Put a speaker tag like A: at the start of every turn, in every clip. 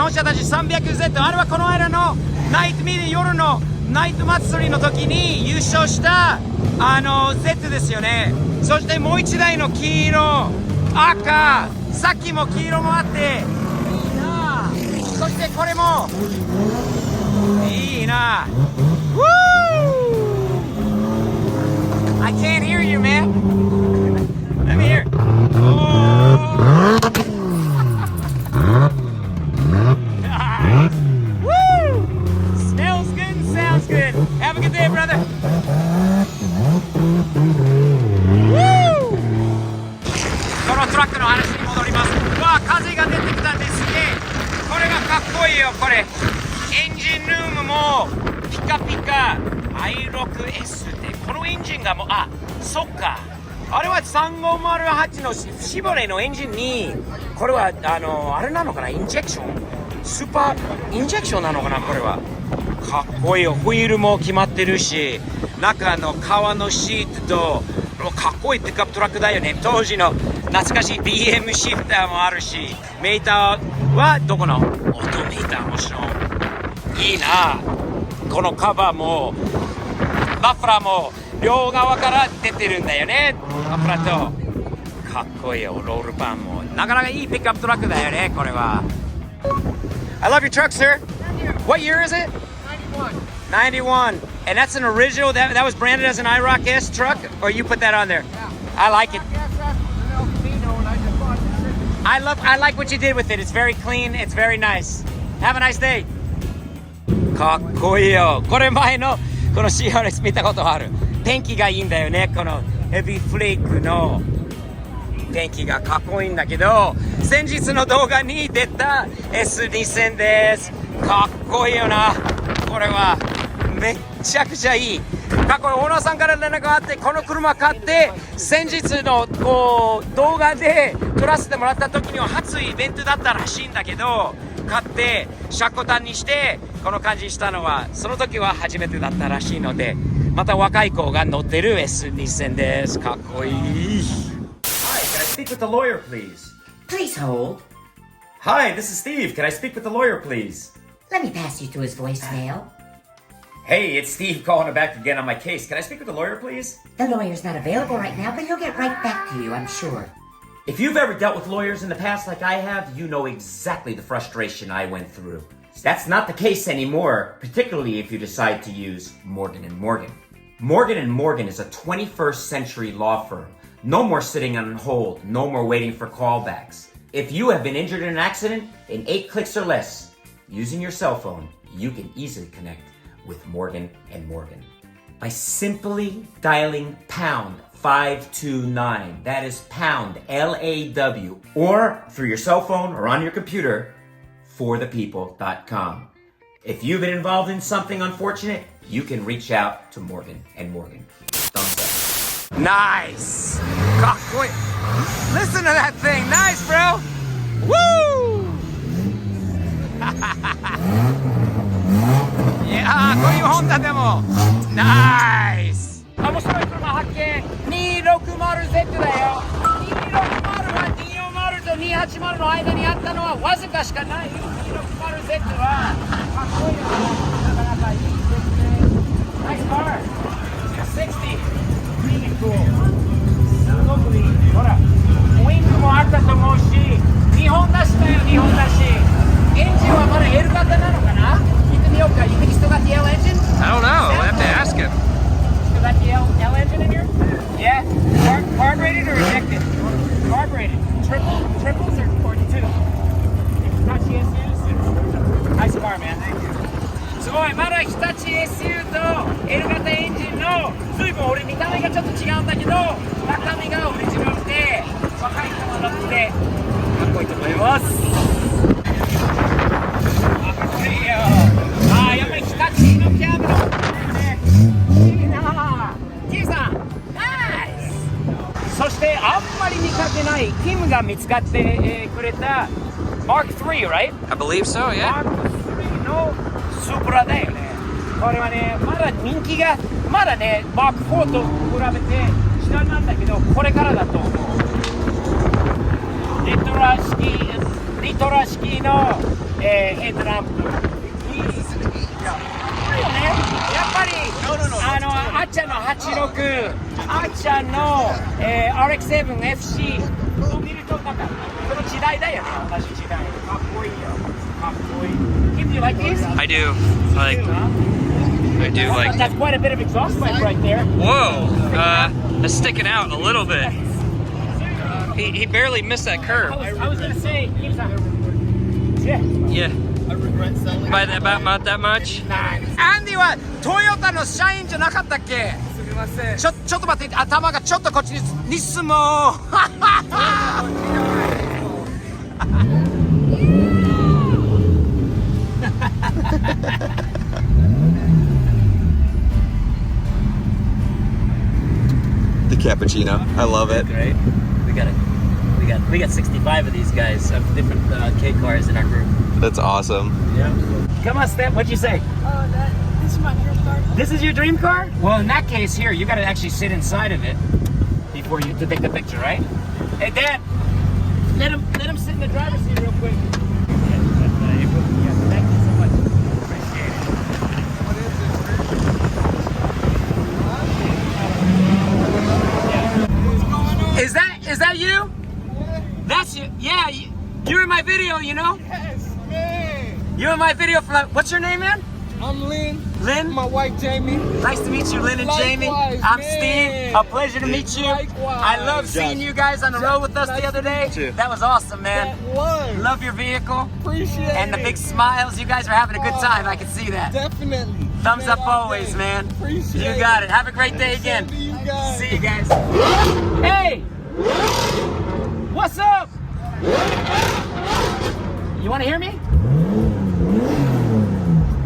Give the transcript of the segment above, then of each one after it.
A: 本車たち 300Z、 あれはこの間のナイトミーティング、夜のナイト祭りの時に優勝したZ ですよね。そしてもう一台の黄色、赤、さっきも黄色もあっていいな。そしてこれもいいな。I can't hear you, man. Let me hear. Oh. Nice. Woo! Smells good and sounds good. Have a good day, brother. Woo! このトラックの話に戻ります。わあ、風が出てきたんですね。これがかっこいいよ、これ。エンジンルームもピカピカ。i6S ってこのエンジンがもう、あ、そっか、あれは3508のシボレーのエンジンに、これはあれなのかな、インジェクション、スーパーインジェクションなのかな。これはかっこいいよ。ホイールも決まってるし、中の革のシートとかっこいいピックアップトラックだよね。当時の懐かしい BM シフターもあるし、メーターはどこのオートメーターもちろんいいな。このカバーもマフラーも両側から出てるんだよね。マフラーとかっこいいよ。ロールパンもなかなかいいピックアップトラックだよね、これは。I love your truck, sir. What year is it? 91. And that's an original, that was branded as an IROC S truck, or you put that on there? I like it. I like what you did with it. It's very clean, it's very nice. Have a nice day. かっこいいよ。これ前のこの CRS 見たことある。天気がいいんだよね。このヘビーフレークの天気がかっこいいんだけど、先日の動画に出た S2000 です。かっこいいよな。これはめっちゃくちゃいい。過去にオーナーさんから連絡があって、この車買って先日のこう動画で撮らせてもらった時には初イベントだったらしいんだけど、買って車庫端にしてこの感じしたのはその時は初めてだったらしいので、また若い子が乗ってる S2000 です。かっこいい。 Hi, can I speak with the lawyer, please?
B: Please hold.
A: Hi, this is Steve. Can I speak with the lawyer, please?
B: Let me pass you to his voicemail.
A: Hey, it's Steve calling back again on my case. Can I speak with the lawyer, please?
B: The lawyer's not available right now, but he'll get right back to you, I'm sure.
A: If you've ever dealt with lawyers in the past like I have, you know exactly the frustration I went through. That's not the case anymore, particularly if you decide to use Morgan & Morgan. Morgan & Morgan is a 21st century law firm. No more sitting on hold, no more waiting for callbacks. If you have been injured in an accident, in 8 clicks or less, using your cell phone, you can easily connect with Morgan & Morgan. By simply dialing pound 529, that is pound LAW, or through your cell phone or on your computer, forthepeople.com. If you've been involved in something unfortunate, you can reach out to Morgan & Morgan. Thumbs up. Nice! かっこいい. Listen to that thing. Nice, bro! Woo! いやー、こういうホンダでもナイス。面白い車発見。 260Z だよ。260は240と280の間にあったのはわずかしかない。 260Z はかっこいいよ。なかなかいいですね。ナイスカー。60 really cool。 すごくいい。ほらウイングもあったと思うし、2本出しだよ。2本出し。エンジンはまだ L 型なのかな。You think you still got the L engine?
C: I don't know. We'll have to ask him.
A: Still got the L engine in here? Yeah. Carbureted or ejected? Carbureted. Triples or 42? Hitachi SUs? Nice car, man. Thank you. すごい。まだ日立 SU と L 型エンジンの随分俺見た目がちょっと違うんだけど、中身がオリジナルで若い人が乗ってかっこいいと思います。かっこいいよ。やっぱり日立のキャブのいいなぁ。キムさん、ナイス。そしてあんまり見かけないキムが見つかってくれた Mark III, right?
C: I believe so, yeah.
A: Mark III のスープラだよね。これはね、まだ人気がまだね、Mark IV と比べて下なんだけど、これからだと思う。リトラ式のヘッドランプ。いいよね。やっぱりあっちゃんの86、あっちゃんの、RX7FC を見るとなんかその時代だよね。同じ時代。かっこいいよ。かっこいい。Kim, do you like these?
C: I do. I do like.
A: That's quite a bit of exhaust pipe right there.
C: Whoa! It's sticking out a little bit. He barely missed that curve.
A: I was gonna say, yeah.
C: Yeah. By about that much.
A: アンディはトヨタの社員じゃなかったっけ？
D: すみません。
A: ちょっと待って、頭がちょっとこっちに進もう。
E: The cappuccino. I love it.
F: Right? We got 65 of these guys of different K cars in our group.
E: That's awesome.
A: Yeah. Come on, Steph. What'd you say?
G: This is my dream car.
A: This is your dream car? Well, in that case, here you got to actually sit inside of it before you to take the picture, right? Hey, Dad, let him sit in the driver's seat real quick. Yeah, thank you so much. Appreciate it. Is that you? That's you. Yeah, you're in my video, you know?
D: Yes, man.
A: You're in my video for what's your name, man?
D: I'm Lynn.
A: Lynn?
D: My wife Jamie.
A: Nice to meet you, Lynn and Jamie.
D: Likewise,
A: I'm
D: man.
A: Steve. A pleasure to meet you.
D: Likewise.
A: I love seeing you guys on the road with us the other day.
E: you.
A: That was awesome, man.
D: That was.
A: Love your vehicle
D: Appreciate
A: and the
D: it.
A: big smiles. You guys are having a good time. I can see that.
D: Definitely.
A: Thumbs up
D: all
A: always,
D: day.
A: man.
D: Appreciate
A: You got it. Have a great day again.
D: Same to you guys.
A: See you guys. Hey! What's up? You want to hear me?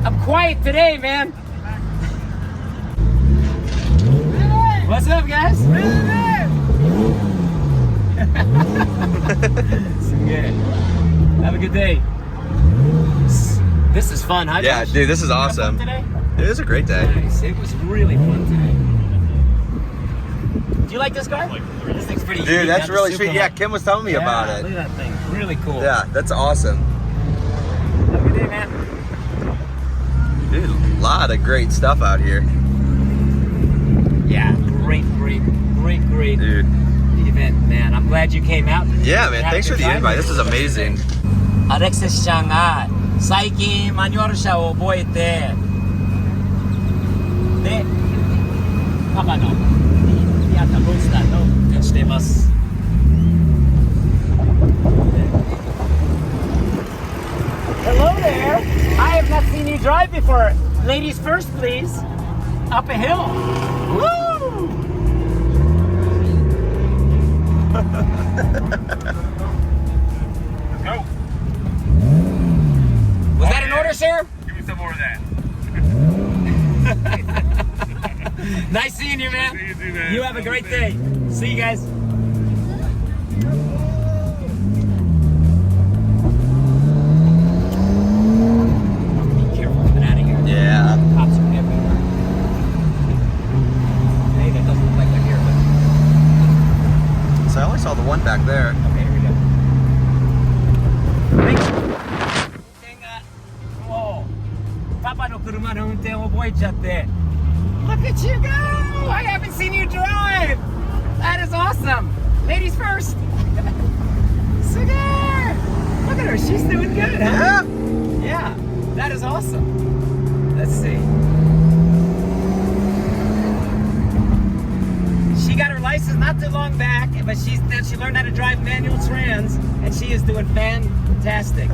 A: I'm quiet today, man. What's up, guys? Have a good day. This is fun, huh?
E: Yeah,
A: Josh?
E: dude, this is
A: You had
E: awesome.
A: fun today?
E: It was a great day.
A: Nice. It was really fun today. Do you like this car? This thing's pretty unique.
E: Dude, that's
A: Not the
E: really
A: super
E: sweet. Yeah,
A: high.
E: Kim was telling me about
A: Look
E: it.
A: at that thing. Really cool.
E: Yeah, that's awesome.
A: Have a good day, man.
E: Dude, a lot of great stuff out here.
A: Yeah, great
E: Dude.
A: event, man. I'm glad you came out.
E: Yeah, man, thanks for the invite. This is amazing.
A: アレクセスちゃんが最近マニュアル車を覚えて、で、パパのにあったロースターの運転しています。Hello there. I have not seen you drive before. Ladies first, please. Up a hill. Woo!
H: Go.
A: Was that an order, sir?
H: Give me some more of that.
A: Nice seeing you, man.
H: See you too, man.
A: You have a great day. See you guys. Be careful coming out of here.
E: Yeah.
A: Cops are everywhere. Hey, that doesn't look like they're here, but
E: So I only saw the one back there.
A: okay, here we go. Thanks. もうパパの車の運転を覚えちゃって。Look at you go! I haven't seen you drive! That is awesome! Ladies first! Cigar! Look at her, she's doing good, huh? Yeah, that is awesome. Let's see. She got her license not too long back, but she learned how to drive manual trans, and she is doing fantastic.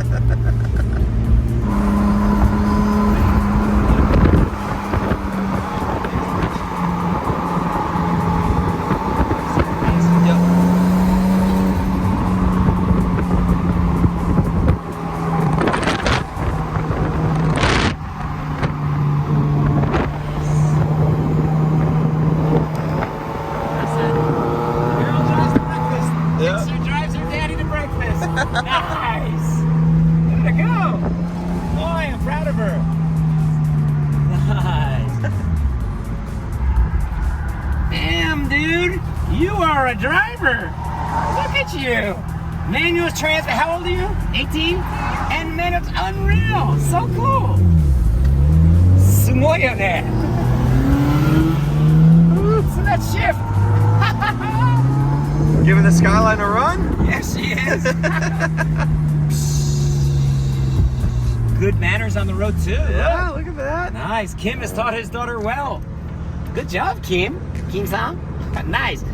A: Nice! Way to go! Boy, I'm proud of her. Nice. Damn, dude! You are a driver! Look at you! Manual transmission. How old are you? 18? And manual. Unreal. So cool. すごいよね。So that shift.
E: Giving the skyline a run?
A: Yes, she is. Good manners on the road too.
E: Yeah, look at that.
A: Nice. Kim has taught his daughter well. Good job, Kim. Kim-san. Nice.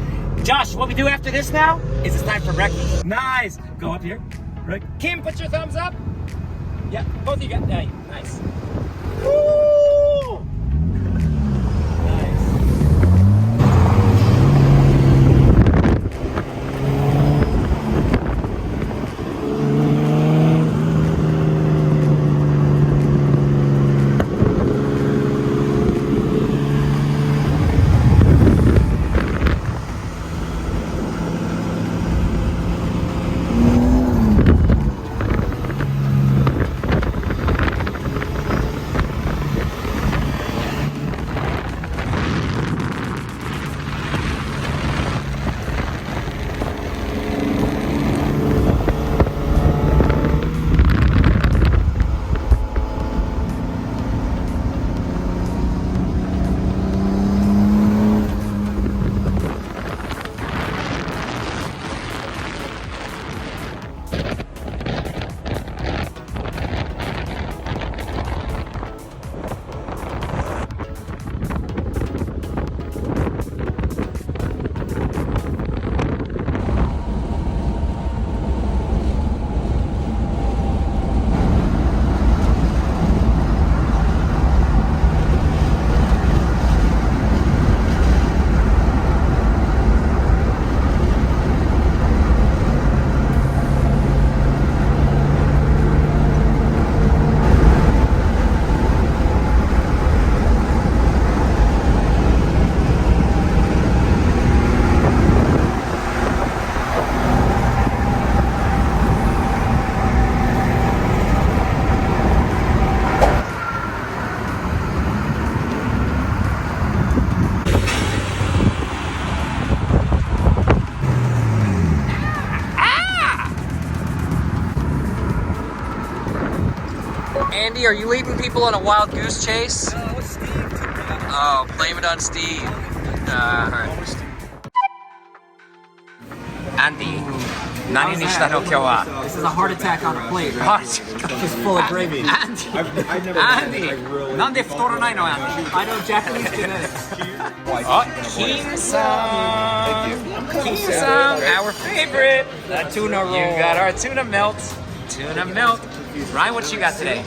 A: Josh, what we do after this now is it's time for breakfast. Nice. Go up here. Right. Kim, put your thumbs up. Yeah, both of you got that. Nice. Woo! Nice.
C: Andy, are you leading people on a wild goose chase?
D: No, Steve took me out.
C: Oh, blame it on Steve. Alright.
A: Andy, 何にしたの今日は
F: This is a heart attack on a plate, right? Just full of gravy.
A: Andy, なんで太らないの Andy?
F: I know Japanese genetics.
A: あ、金さん our favorite
F: A tuna roll.
A: You got our tuna melt. Tuna melt. Ryan, what you got today?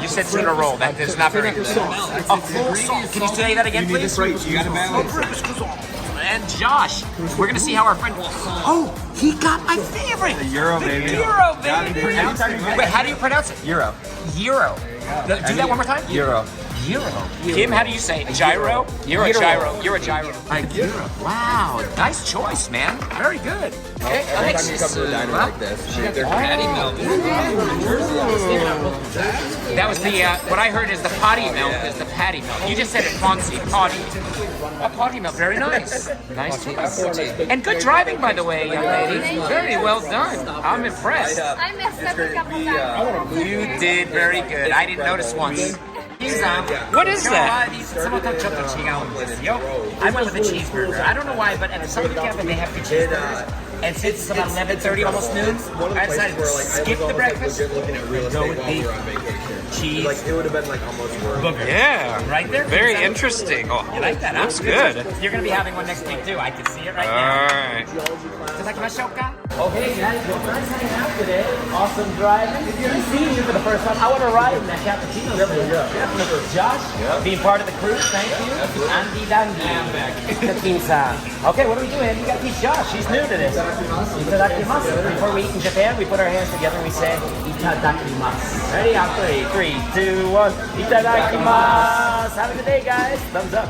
A: You said tuna roll. That is not very good. A full salt. Can you say that again, please?
D: You got a balance.
A: And Josh, we're gonna see how our friend. Oh, he got my favorite.
E: Euro, baby.
A: Euro, baby.
E: Pronounce it.
A: Wait, how do you pronounce it?
E: Euro.
A: Euro. Do that one more time.
E: Euro.
A: Euro. Kim, how do you say it? Gyro? You're a gyro. You're a gyro. Euro. Wow, nice choice, man. Very good. Okay, Alexis.
E: Like this.
C: Patty milk.
A: That was the, what I heard is the potty milk is the patty milk. You just said it fancy, potty. A potty milk, very nice. Nice choice. And good driving, by the way, young lady. Very well done. I'm impressed.
G: I messed up a couple times.
A: You did very good. I didn't notice once.
C: What is that?
A: I went with a cheeseburger. I don't know why, but at some cafe they have the cheeseburgers. And since it's about 11:30, almost noon, I decided to skip the breakfast and go with the cheese.
E: Like it would have been like almost worth it.
C: Yeah.
A: Right there?
C: Very interesting. Oh,
A: You like that? Huh?
C: looks good.
A: You're going to be having one next week too. I can see it right now.
C: Alright.
F: Okay, guys, well, nice hanging out today. Awesome driving. Seeing you for the first time. I want to ride in that cappuccino. Definitely. Josh, being part of the crew, thank you. Andy Dandy. Cantina. Okay, what are we doing? We got to teach Josh. He's new to this. Itadakimasu. Before we eat in Japan, we put our hands together and we say Itadakimasu. Ready? On 3, 3, 2, 1. Itadakimasu. Have a good day, guys. Thumbs up.